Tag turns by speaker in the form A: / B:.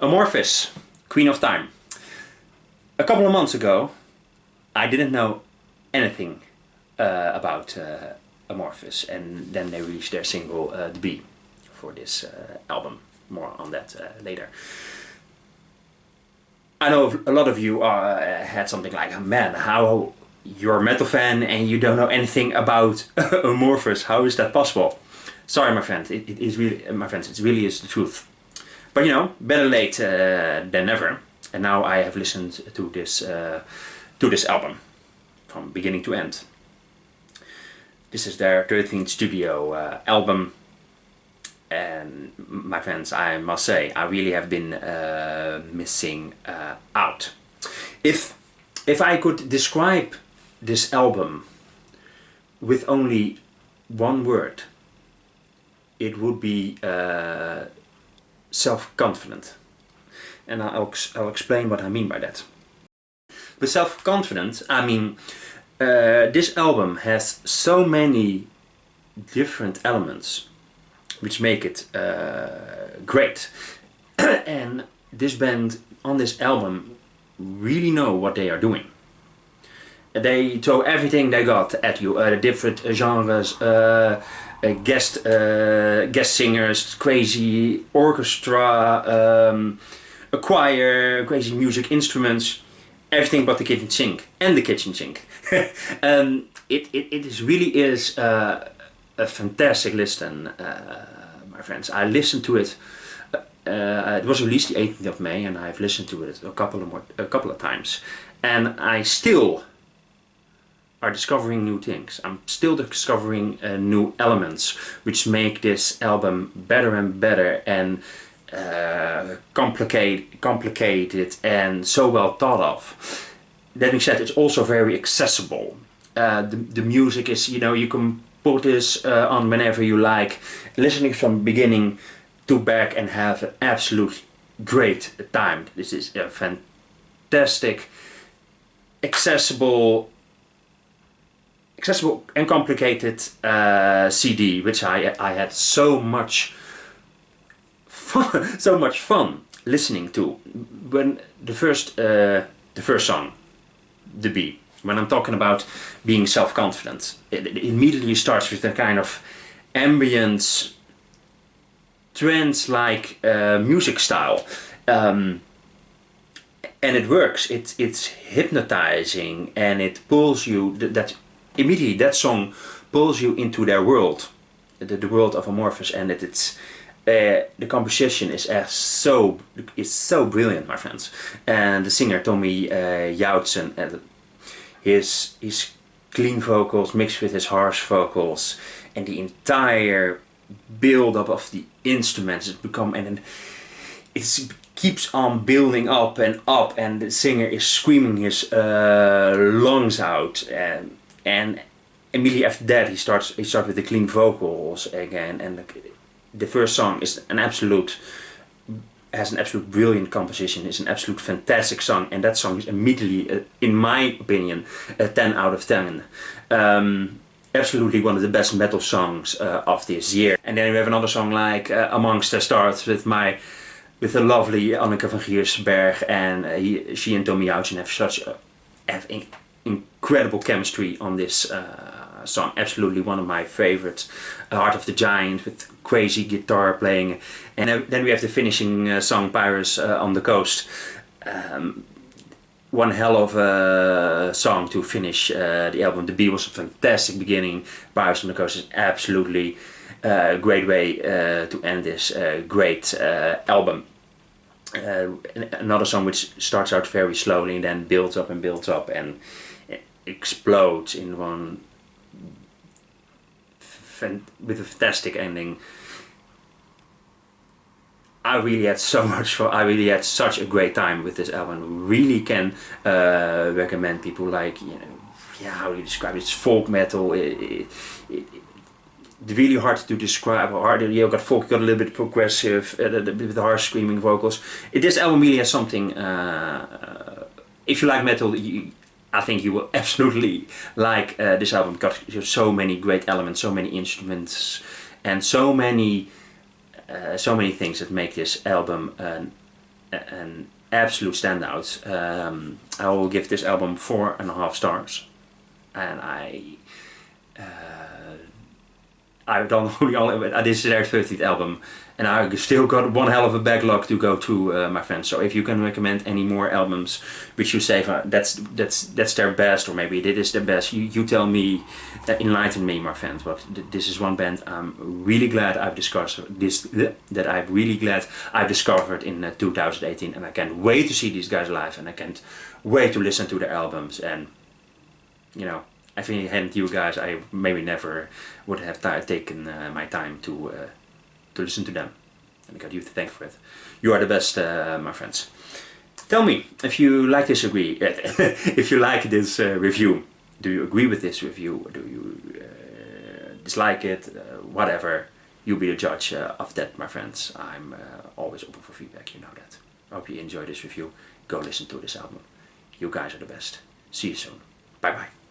A: Amorphis, Queen of Time. A couple of months ago, I didn't know anything about Amorphis, and then they released their single The Bee for this album. More on that later. I know a lot of you had something like, man, how you're a metal fan and you don't know anything about Amorphis, how is that possible? Sorry, my friend, it is really, my friends, it really is the truth. But you know, better late than never. And now I have listened to this album from beginning to end. This is their 13th studio album, and my friends, I must say, I really have been missing out. If I could describe this album with only one word, it would be self-confident. And I'll explain what I mean by that. With self-confident, I mean this album has so many different elements which make it great. And this band on this album really know what they are doing. They throw everything they got at you, the different genres, guest singers, crazy orchestra, a choir, crazy music instruments, everything but the kitchen sink and the kitchen sink. It really is a fantastic listen, my friends. I listened to it. It was released the 18th of May, and I've listened to it a couple of times, and I still are discovering new things. I'm still discovering new elements which make this album better and better, and complicated and so well thought of. That being said, it's also very accessible. The music is, you know, you can put this on whenever you like, listening from beginning to back and have an absolute great time. This is a fantastic, accessible and complicated CD, which I had so much fun listening to. When the first song, The Bee, when I'm talking about being self-confident, it immediately starts with a kind of ambient, trance-like music style, and it works. It's hypnotizing, and it pulls you. Immediately that song pulls you into their world, the world of Amorphis, and it's. The composition is so brilliant, my friends. And the singer Tommy Joutsen, and his clean vocals mixed with his harsh vocals, and the entire build-up of the instruments it keeps on building up, and the singer is screaming his lungs out, and immediately after that he starts with the clean vocals again, and the first song is has an absolute brilliant composition. It's an absolute fantastic song, and that song is immediately, in my opinion, a 10 out of 10. Absolutely one of the best metal songs of this year. And then we have another song like Amongst the Stars with the lovely Anneke van Giersberg, and she and Tommy Joutsen have incredible chemistry on this song. Absolutely one of my favorites. Heart of the Giant with crazy guitar playing, and then we have the finishing song Pirates on the Coast. One hell of a song to finish the album. The Bee was a fantastic beginning. Pirates on the Coast is absolutely a great way to end this great album. Another song which starts out very slowly and then builds up and explodes in one with a fantastic ending. I really had so much fun. I really had such a great time with this album. Really can recommend people, like, you know, how do you describe it? It's folk metal. It's really hard to describe. You got folk, you got a little bit progressive, with the harsh screaming vocals. This album really has something. If you like metal, I think you will absolutely like this album, because there's so many great elements, so many instruments, and so many things that make this album an an absolute standout. I will give this album 4.5 stars, and I've done only this is their 13th album, and I still got one hell of a backlog to go through, my friends. So if you can recommend any more albums which you say that's their best, or maybe it is their best, you tell me, enlighten me, my friends. But this is one band I'm really glad I've discovered in 2018, and I can't wait to see these guys live, and I can't wait to listen to their albums. And you know, I think hand you guys, I maybe never would have taken my time to listen to them, and I got you to thank for it. You are the best, my friends. Tell me if you like this if you like this review. Do you agree with this review? Do you dislike it? Whatever. You be the judge of that, my friends. I'm always open for feedback. You know that. I hope you enjoy this review. Go listen to this album. You guys are the best. See you soon. Bye bye.